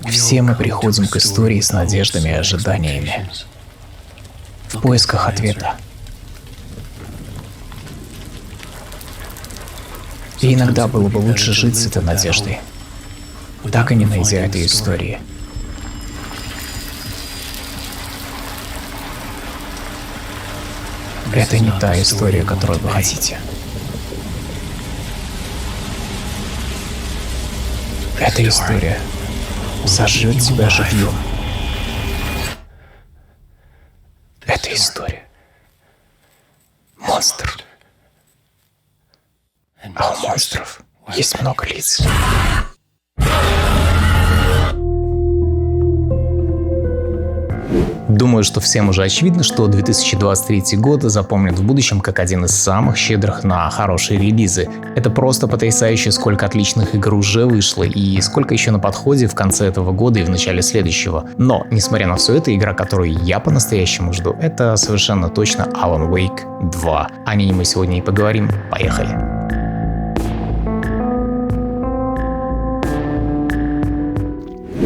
Все мы приходим к истории с надеждами и ожиданиями, в поисках ответа. И иногда было бы лучше жить с этой надеждой, так и не найдя этой истории. Это не та история, которую вы хотите. Эта история сожжет тебя живьем. Это история. Монстр. А у монстров есть много лиц. Думаю, что всем уже очевидно, что 2023 год запомнят в будущем как один из самых щедрых на хорошие релизы. Это просто потрясающе, сколько отличных игр уже вышло и сколько еще на подходе в конце этого года и в начале следующего. Но, несмотря на все это, игра, которую я по-настоящему жду, это совершенно точно Alan Wake 2. О ней мы сегодня и поговорим. Поехали!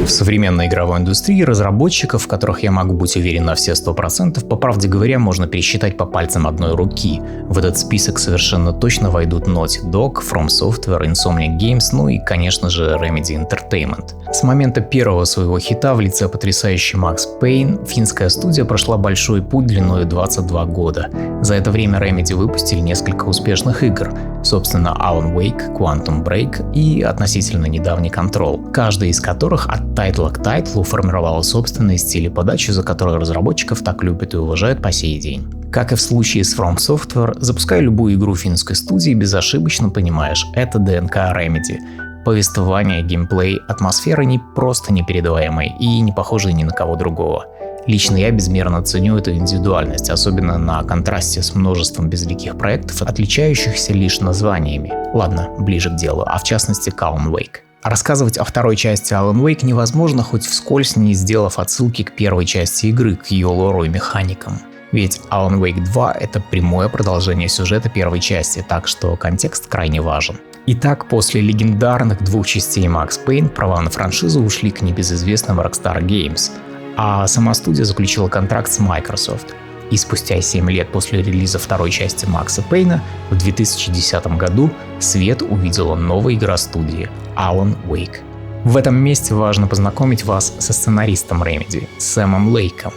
В современной игровой индустрии разработчиков, в которых я могу быть уверен на все 100%, по правде говоря, можно пересчитать по пальцам одной руки. В этот список совершенно точно войдут Naughty Dog, From Software, Insomniac Games, ну и, конечно же, Remedy Entertainment. С момента первого своего хита в лице потрясающей Max Payne, финская студия прошла большой путь длиной 22 года. За это время Remedy выпустили несколько успешных игр, собственно, Alan Wake, Quantum Break и относительно недавний Control, каждый из которых от тайтла к тайтлу формировала собственные стили подачи, за которые разработчиков так любят и уважают по сей день. Как и в случае с From Software, запуская любую игру финской студии, безошибочно понимаешь, это ДНК Remedy. Повествование, геймплей, атмосфера не просто непередаваемые и не похожие ни на кого другого. Лично я безмерно ценю эту индивидуальность, особенно на контрасте с множеством безликих проектов, отличающихся лишь названиями. Ладно, ближе к делу, а в частности к Alan Wake. Рассказывать о второй части Alan Wake невозможно, хоть вскользь не сделав отсылки к первой части игры, к ее лору и механикам. Ведь Alan Wake 2 — это прямое продолжение сюжета первой части, так что контекст крайне важен. Итак, после легендарных двух частей Max Payne права на франшизу ушли к небезызвестным Rockstar Games, а сама студия заключила контракт с Microsoft. И спустя 7 лет после релиза второй части Макса Пейна в 2010 году свет увидела новая игра студии — Alan Wake. В этом месте важно познакомить вас со сценаристом Remedy, Сэмом Лейком.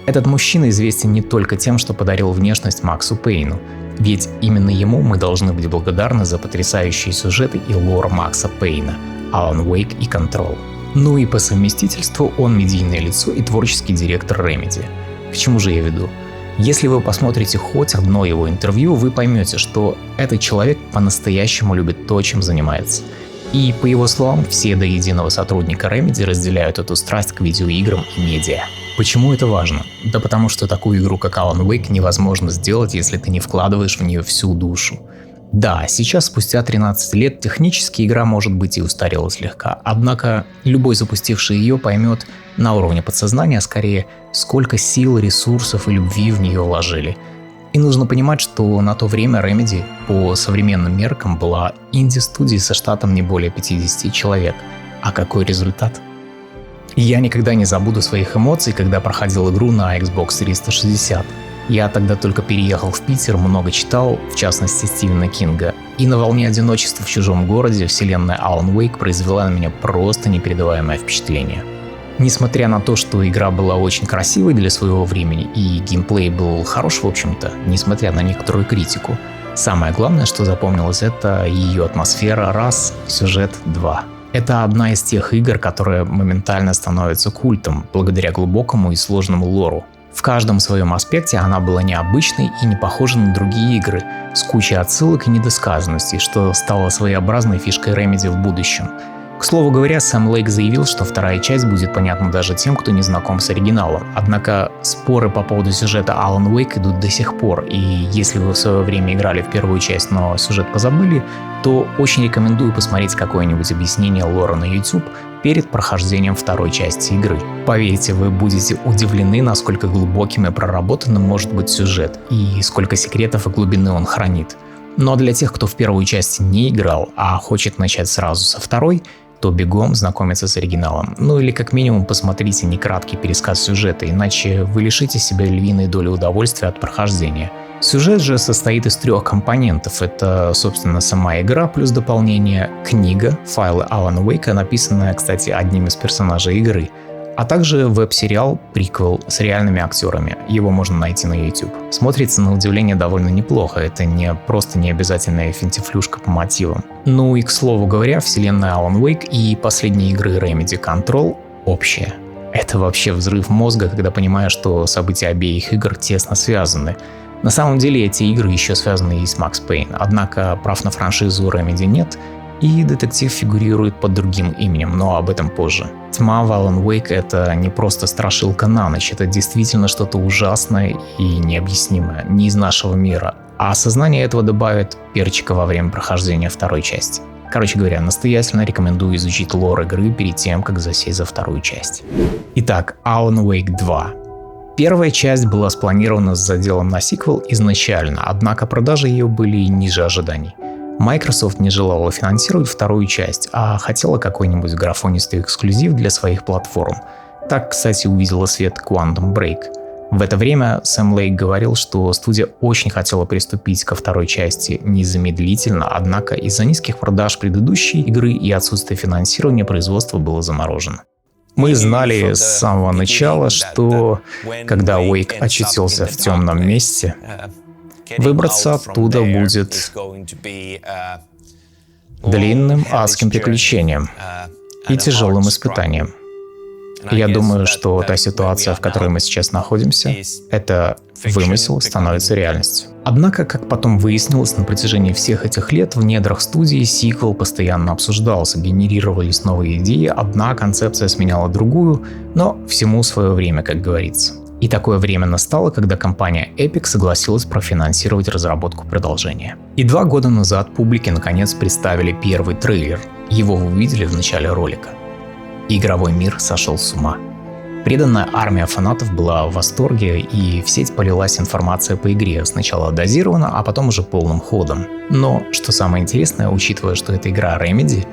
Этот мужчина известен не только тем, что подарил внешность Максу Пейну, ведь именно ему мы должны быть благодарны за потрясающие сюжеты и лор Макса Пейна, Alan Wake и Control. Ну и по совместительству он медийное лицо и творческий директор Remedy. К чему же я веду? Если вы посмотрите хоть одно его интервью, вы поймете, что этот человек по-настоящему любит то, чем занимается. И, по его словам, все до единого сотрудника Remedy разделяют эту страсть к видеоиграм и медиа. Почему это важно? Да потому что такую игру, как Alan Wake, невозможно сделать, если ты не вкладываешь в нее всю душу. Да, сейчас, спустя 13 лет, технически игра может быть и устарела слегка, однако любой запустивший ее поймет на уровне подсознания скорее, сколько сил, ресурсов и любви в нее вложили. И нужно понимать, что на то время Remedy по современным меркам была инди-студией со штатом не более 50 человек. А какой результат? Я никогда не забуду своих эмоций, когда проходил игру на Xbox 360. Я тогда только переехал в Питер, много читал, в частности Стивена Кинга. И на волне одиночества в чужом городе вселенная Alan Wake произвела на меня просто непередаваемое впечатление. Несмотря на то, что игра была очень красивой для своего времени и геймплей был хорош в общем-то, несмотря на некоторую критику, самое главное, что запомнилось, это ее атмосфера раз, сюжет два. Это одна из тех игр, которая моментально становится культом, благодаря глубокому и сложному лору. В каждом своем аспекте она была необычной и не похожа на другие игры, с кучей отсылок и недосказанностей, что стало своеобразной фишкой Remedy в будущем. К слову говоря, Сэм Лейк заявил, что вторая часть будет понятна даже тем, кто не знаком с оригиналом. Однако споры по поводу сюжета Alan Wake идут до сих пор, и если вы в свое время играли в первую часть, но сюжет позабыли, то очень рекомендую посмотреть какое-нибудь объяснение лора на YouTube перед прохождением второй части игры. Поверьте, вы будете удивлены, насколько глубоким и проработанным может быть сюжет, и сколько секретов и глубины он хранит. Но для тех, кто в первую часть не играл, а хочет начать сразу со второй, то бегом знакомиться с оригиналом. Ну или как минимум посмотрите некраткий пересказ сюжета, иначе вы лишите себя львиной доли удовольствия от прохождения. Сюжет же состоит из 3 компонентов. Это, собственно, сама игра плюс дополнение, книга, файлы Алана Уэйка, написанная, кстати, одним из персонажей игры, а также веб-сериал «Приквел» с реальными актерами. Его можно найти на YouTube. Смотрится на удивление довольно неплохо, это не просто необязательная финтифлюшка по мотивам. Ну и, к слову говоря, вселенная Alan Wake и последние игры Remedy Control общая. Это вообще взрыв мозга, когда понимаешь, что события обеих игр тесно связаны. На самом деле эти игры еще связаны и с Max Payne, однако прав на франшизу Remedy нет, и детектив фигурирует под другим именем, но об этом позже. Тьма в Alan Wake — это не просто страшилка на ночь, это действительно что-то ужасное и необъяснимое, не из нашего мира. А осознание этого добавит перчика во время прохождения второй части. Короче говоря, настоятельно рекомендую изучить лор игры перед тем, как засесть за вторую часть. Итак, Alan Wake 2. Первая часть была спланирована с заделом на сиквел изначально, однако продажи ее были ниже ожиданий. Microsoft не желала финансировать вторую часть, а хотела какой-нибудь графонистый эксклюзив для своих платформ. Так, кстати, увидела свет Quantum Break. В это время Сэм Лейк говорил, что студия очень хотела приступить ко второй части незамедлительно, однако из-за низких продаж предыдущей игры и отсутствия финансирования производство было заморожено. Мы знали с самого начала, что когда Уэйк очутился в темном месте, выбраться оттуда будет длинным адским приключением и тяжелым испытанием. Я думаю, что та ситуация, в которой мы сейчас находимся, это вымысел становится реальностью. Однако, как потом выяснилось, на протяжении всех этих лет в недрах студии сиквел постоянно обсуждался, генерировались новые идеи, одна концепция сменяла другую, но всему свое время, как говорится. И такое время настало, когда компания Epic согласилась профинансировать разработку продолжения. И 2 года назад публике наконец представили первый трейлер. Его вы увидели в начале ролика. Игровой мир сошел с ума. Преданная армия фанатов была в восторге, и в сеть полилась информация по игре, сначала дозированно, а потом уже полным ходом. Но, что самое интересное, учитывая, что это игра Remedy,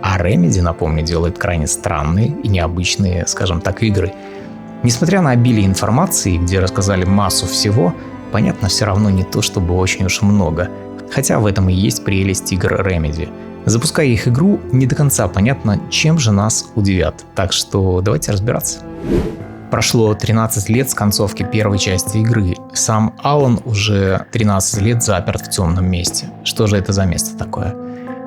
а Remedy, напомню, делает крайне странные и необычные, скажем так, игры, несмотря на обилие информации, где рассказали массу всего, понятно все равно не то чтобы очень уж много, хотя в этом и есть прелесть игр Remedy. Запуская их игру, не до конца понятно, чем же нас удивят, так что давайте разбираться. Прошло 13 лет с концовки первой части игры. Сам Алан уже 13 лет заперт в темном месте. Что же это за место такое?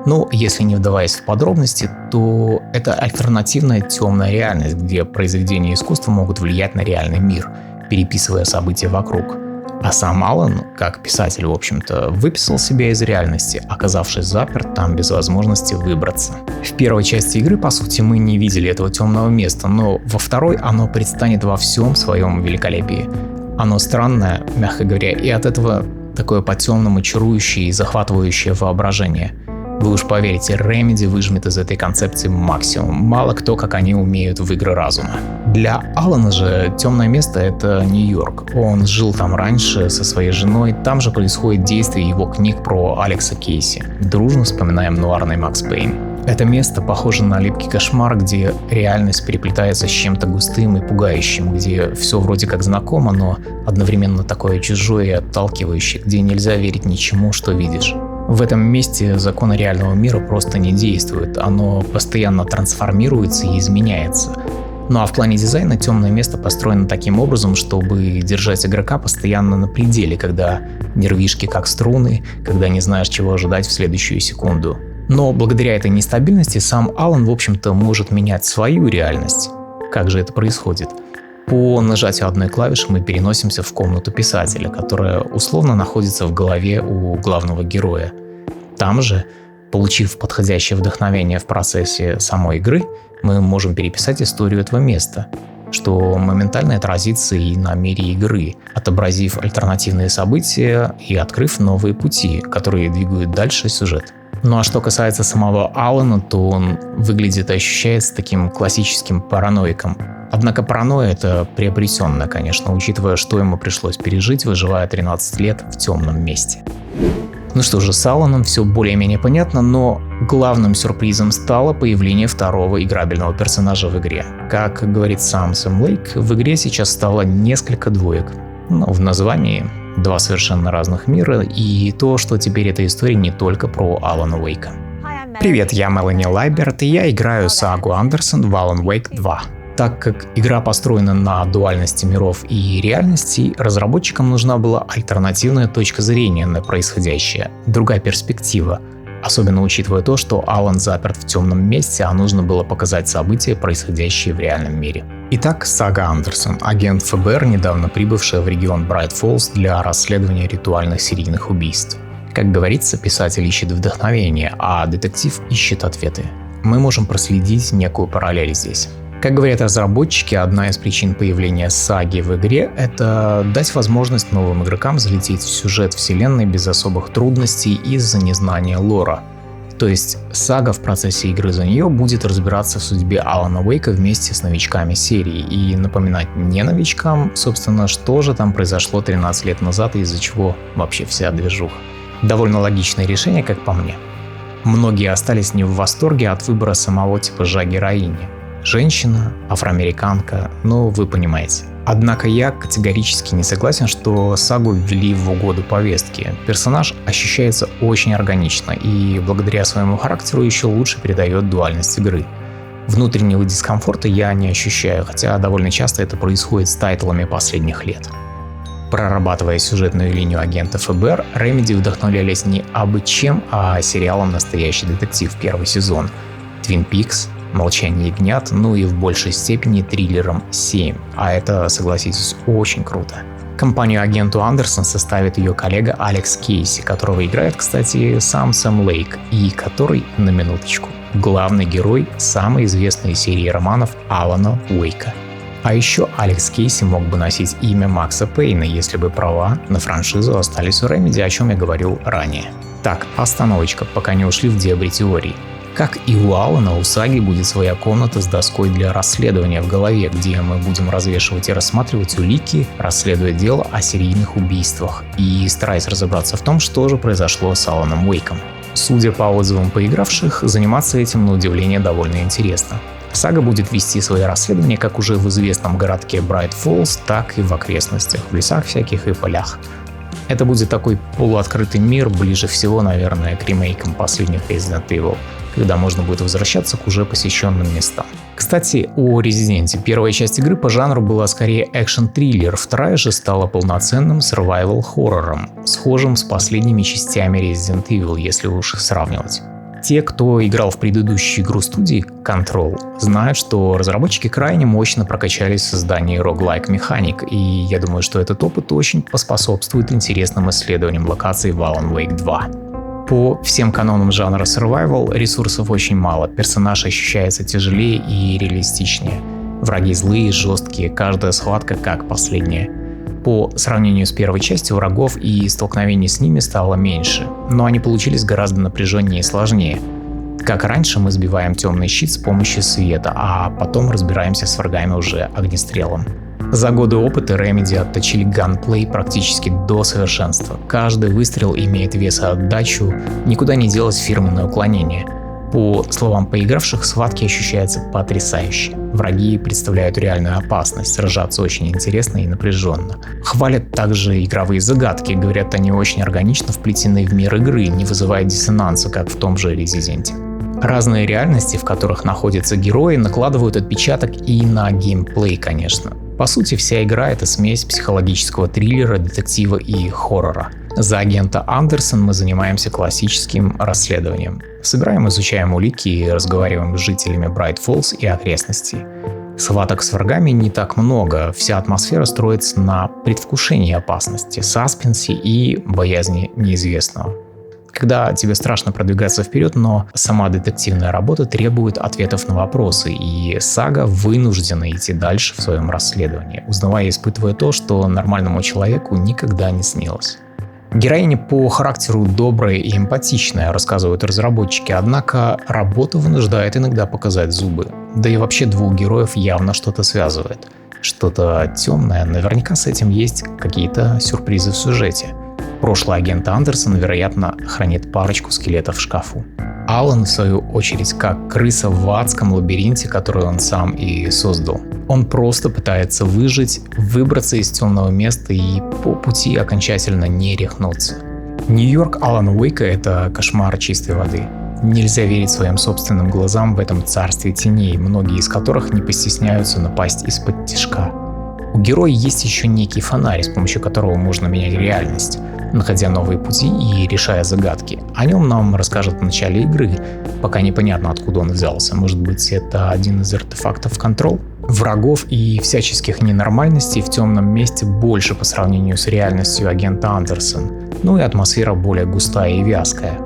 Ну, если не вдаваясь в подробности, то это альтернативная темная реальность, где произведения искусства могут влиять на реальный мир, переписывая события вокруг. А сам Алан, как писатель, в общем-то, выписал себя из реальности, оказавшись заперт там без возможности выбраться. В первой части игры, по сути, мы не видели этого темного места, но во второй оно предстанет во всем своем великолепии. Оно странное, мягко говоря, и от этого такое по-темному чарующее и захватывающее воображение. Вы уж поверите, Remedy выжмет из этой концепции максимум. Мало кто, как они, умеют в игры разума. Для Алана же темное место — это Нью-Йорк. Он жил там раньше со своей женой, там же происходит действие его книг про Алекса Кейси. Дружно вспоминаем нуарный Макс Пейн. Это место похоже на липкий кошмар, где реальность переплетается с чем-то густым и пугающим, где все вроде как знакомо, но одновременно такое чужое и отталкивающее, где нельзя верить ничему, что видишь. В этом месте законы реального мира просто не действуют, оно постоянно трансформируется и изменяется. Ну а в плане дизайна темное место построено таким образом, чтобы держать игрока постоянно на пределе, когда нервишки как струны, когда не знаешь, чего ожидать в следующую секунду. Но благодаря этой нестабильности сам Алан, в общем-то, может менять свою реальность. Как же это происходит? По нажатию одной клавиши мы переносимся в комнату писателя, которая условно находится в голове у главного героя. Там же, получив подходящее вдохновение в процессе самой игры, мы можем переписать историю этого места, что моментально отразится и на мире игры, отобразив альтернативные события и открыв новые пути, которые двигают дальше сюжет. Ну а что касается самого Алана, то он выглядит и ощущается таким классическим параноиком. Однако паранойя — это приобретенная, конечно, учитывая, что ему пришлось пережить, выживая 13 лет в темном месте. Ну что же, с Аланом все более-менее понятно, но главным сюрпризом стало появление второго играбельного персонажа в игре. Как говорит сам Сэм Лейк, в игре сейчас стало несколько двоек. В названии два совершенно разных мира, и то, что теперь эта история не только про Алана Уэйка. Привет, я Мелани Лайберт, и я играю сагу Андерсон в Alan Wake 2. Так как игра построена на дуальности миров и реальностей, разработчикам нужна была альтернативная точка зрения на происходящее, другая перспектива, особенно учитывая то, что Алан заперт в темном месте, а нужно было показать события, происходящие в реальном мире. Итак, сага Андерсон, агент ФБР, недавно прибывшая в регион Брайт-Фоллс для расследования ритуальных серийных убийств. Как говорится, писатель ищет вдохновение, а детектив ищет ответы. Мы можем проследить некую параллель здесь. Как говорят разработчики, одна из причин появления саги в игре — это дать возможность новым игрокам залететь в сюжет вселенной без особых трудностей из-за незнания лора. То есть сага в процессе игры за нее будет разбираться в судьбе Алана Уэйка вместе с новичками серии и напоминать не новичкам, собственно, что же там произошло 13 лет назад и из-за чего вообще вся движуха. Довольно логичное решение, как по мне. Многие остались не в восторге от выбора самого типажа героини. Женщина, афроамериканка, вы понимаете. Однако я категорически не согласен, что сагу ввели в угоду повестки. Персонаж ощущается очень органично и благодаря своему характеру еще лучше передает дуальность игры. Внутреннего дискомфорта я не ощущаю, хотя довольно часто это происходит с тайтлами последних лет. Прорабатывая сюжетную линию агента ФБР, Remedy вдохновлялись не абы чем, а сериалом «Настоящий детектив» первый сезон, Twin Peaks, «Молчание ягнят», и в большей степени триллером «7», а это, согласитесь, очень круто. Компанию агенту Андерсон составит ее коллега Алекс Кейси, которого играет, кстати, сам Сэм Лейк, и который, на минуточку, главный герой самой известной серии романов Алана Уэйка. А еще Алекс Кейси мог бы носить имя Макса Пейна, если бы права на франшизу остались у Remedy, о чем я говорил ранее. Так, остановочка, пока не ушли в дебри теорий. Как и у Алана, у саги будет своя комната с доской для расследования в голове, где мы будем развешивать и рассматривать улики, расследуя дело о серийных убийствах и стараясь разобраться в том, что же произошло с Аланом Уэйком. Судя по отзывам поигравших, заниматься этим на удивление довольно интересно. Сага будет вести свои расследования как уже в известном городке Брайт-Фоллс, так и в окрестностях, в лесах всяких и полях. Это будет такой полуоткрытый мир, ближе всего, наверное, к ремейкам последних Resident Evil, когда можно будет возвращаться к уже посещенным местам. Кстати, о Резиденте. Первая часть игры по жанру была скорее экшен-триллер, вторая же стала полноценным survival-хоррором, схожим с последними частями Resident Evil, если уж сравнивать. Те, кто играл в предыдущую игру студии Control, знают, что разработчики крайне мощно прокачались в создании roguelike механик, и я думаю, что этот опыт очень поспособствует интересным исследованиям локаций в Alan Wake 2. По всем канонам жанра survival ресурсов очень мало, персонаж ощущается тяжелее и реалистичнее. Враги злые, жесткие, каждая схватка как последняя. По сравнению с первой частью врагов и столкновений с ними стало меньше, но они получились гораздо напряженнее и сложнее. Как раньше мы сбиваем темный щит с помощью света, а потом разбираемся с врагами уже огнестрелом. За годы опыта Remedy отточили ганплей практически до совершенства. Каждый выстрел имеет вес и отдачу, никуда не делось фирменное уклонение. По словам поигравших, схватки ощущаются потрясающе. Враги представляют реальную опасность, сражаться очень интересно и напряженно. Хвалят также игровые загадки, говорят, они очень органично вплетены в мир игры, не вызывая диссонанса, как в том же Резиденте. Разные реальности, в которых находятся герои, накладывают отпечаток и на геймплей, конечно. По сути, вся игра — это смесь психологического триллера, детектива и хоррора. За агента Андерсон мы занимаемся классическим расследованием. Собираем, изучаем улики и разговариваем с жителями Брайт-Фоллс и окрестностей. Схваток с врагами не так много, вся атмосфера строится на предвкушении опасности, саспенсе и боязни неизвестного. Когда тебе страшно продвигаться вперед, но сама детективная работа требует ответов на вопросы, и сага вынуждена идти дальше в своем расследовании, узнавая и испытывая то, что нормальному человеку никогда не снилось. Героиня по характеру добрая и эмпатичная, рассказывают разработчики, однако работа вынуждает иногда показать зубы. Да и вообще двух героев явно что-то связывает. Что-то темное, наверняка с этим есть какие-то сюрпризы в сюжете. Прошлый агент Андерсон, вероятно, хранит парочку скелетов в шкафу. Алан, в свою очередь, как крыса в адском лабиринте, который он сам и создал. Он просто пытается выжить, выбраться из темного места и по пути окончательно не рехнуться. Нью-Йорк Алана Уэйка — это кошмар чистой воды. Нельзя верить своим собственным глазам в этом царстве теней, многие из которых не постесняются напасть из-под тишка. У героя есть еще некий фонарь, с помощью которого можно менять реальность, находя новые пути и решая загадки. О нем нам расскажут в начале игры, пока непонятно, откуда он взялся. Может быть, это один из артефактов Control? Врагов и всяческих ненормальностей в темном месте больше по сравнению с реальностью агента Андерсон, ну и атмосфера более густая и вязкая.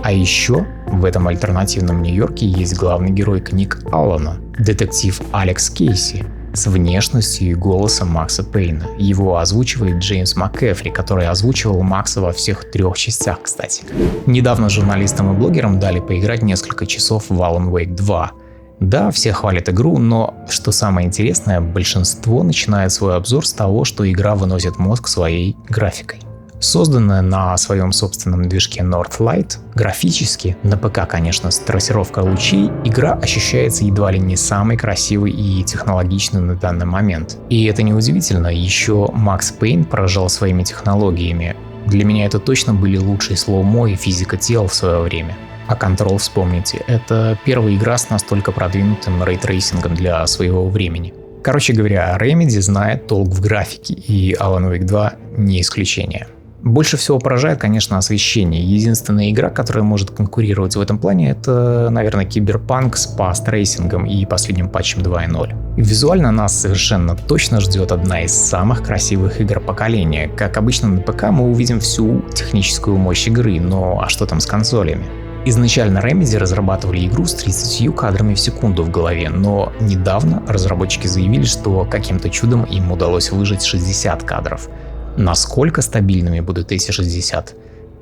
А еще в этом альтернативном Нью-Йорке есть главный герой книг Алана, детектив Алекс Кейси, с внешностью и голосом Макса Пейна. Его озвучивает Джеймс МакЭфри, который озвучивал Макса во всех 3 частях, кстати. Недавно журналистам и блогерам дали поиграть несколько часов в Alan Wake 2. Да, все хвалят игру, но, что самое интересное, большинство начинает свой обзор с того, что игра выносит мозг своей графикой. Созданная на своем собственном движке Northlight, графически, на ПК, конечно, с трассировкой лучей, игра ощущается едва ли не самой красивой и технологичной на данный момент. И это неудивительно, еще Макс Пейн поражал своими технологиями. Для меня это точно были лучшие слоумо и физика тел в свое время. А Control, вспомните, это первая игра с настолько продвинутым рейтрейсингом для своего времени. Короче говоря, Remedy знает толк в графике, и Alan Wake 2 не исключение. Больше всего поражает, конечно, освещение. Единственная игра, которая может конкурировать в этом плане, это, наверное, Cyberpunk с паст-трейсингом и последним патчем 2.0. Визуально нас совершенно точно ждет одна из самых красивых игр поколения. Как обычно на ПК мы увидим всю техническую мощь игры, но а что там с консолями? Изначально Remedy разрабатывали игру с 30 кадрами в секунду в голове, но недавно разработчики заявили, что каким-то чудом им удалось выжать 60 кадров. Насколько стабильными будут эти 60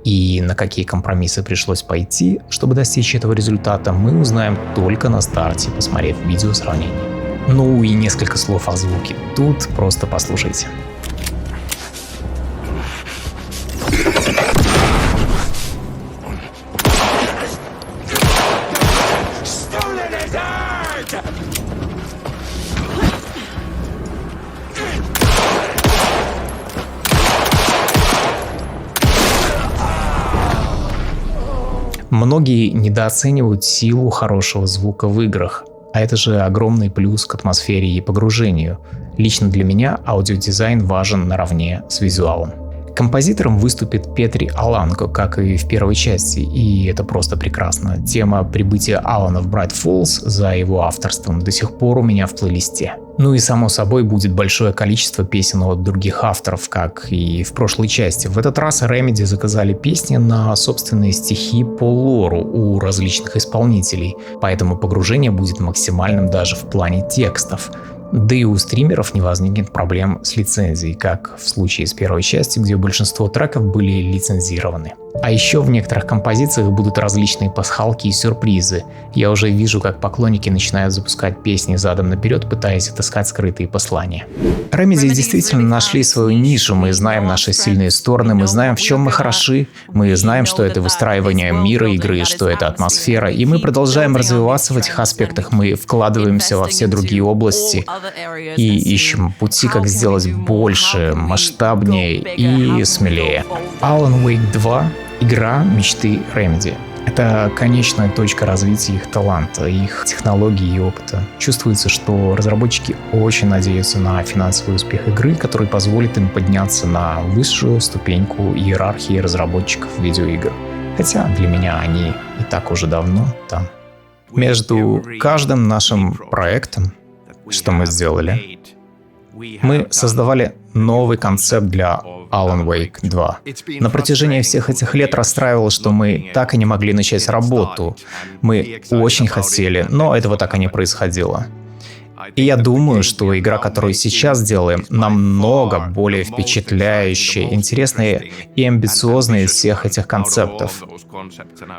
и на какие компромиссы пришлось пойти, чтобы достичь этого результата, мы узнаем только на старте, посмотрев видео сравнение. Ну и несколько слов о звуке. Тут просто послушайте. Многие недооценивают силу хорошего звука в играх, а это же огромный плюс к атмосфере и погружению. Лично для меня аудиодизайн важен наравне с визуалом. Композитором выступит Петри Аланко, как и в первой части, и это просто прекрасно. Тема прибытия Алана в Bright Falls за его авторством до сих пор у меня в плейлисте. Ну и само собой будет большое количество песен от других авторов, как и в прошлой части. В этот раз Remedy заказали песни на собственные стихи по лору у различных исполнителей, поэтому погружение будет максимальным даже в плане текстов. Да и у стримеров не возникнет проблем с лицензией, как в случае с первой части, где большинство треков были лицензированы. А еще в некоторых композициях будут различные пасхалки и сюрпризы. Я уже вижу, как поклонники начинают запускать песни задом наперед, пытаясь отыскать скрытые послания. Remedy действительно нашли свою нишу, мы знаем наши сильные стороны, мы знаем, в чем мы хороши, мы знаем, что это выстраивание мира игры, что это атмосфера, и мы продолжаем развиваться в этих аспектах, мы вкладываемся во все другие области и ищем пути, как сделать больше, масштабнее и смелее. Alan Wake 2 — игра мечты Remedy. Это конечная точка развития их таланта, их технологий и опыта. Чувствуется, что разработчики очень надеются на финансовый успех игры, который позволит им подняться на высшую ступеньку иерархии разработчиков видеоигр. Хотя для меня они и так уже давно там. Между каждым нашим проектом, что мы сделали, мы создавали новый концепт для Alan Wake 2. На протяжении всех этих лет расстраивало, что мы так и не могли начать работу. Мы очень хотели, но этого так и не происходило. И я думаю, что игра, которую сейчас делаем, намного более впечатляющая, интересная и амбициозная из всех этих концептов.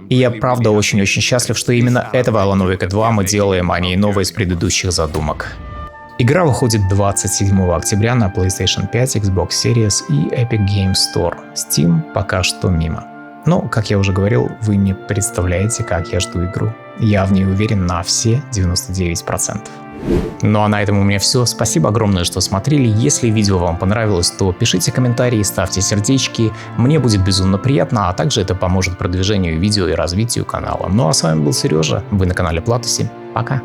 И я правда очень-очень счастлив, что именно этого Alan Wake 2 мы делаем, а не новое из предыдущих задумок. Игра выходит 27 октября на PlayStation 5, Xbox Series и Epic Games Store. Steam пока что мимо. Но, как я уже говорил, вы не представляете, как я жду игру. Я в ней уверен на все 99%. Ну а на этом у меня все. Спасибо огромное, что смотрели. Если видео вам понравилось, то пишите комментарии, ставьте сердечки. Мне будет безумно приятно, а также это поможет продвижению видео и развитию канала. Ну а с вами был Сережа. Вы на канале Платуси. Пока.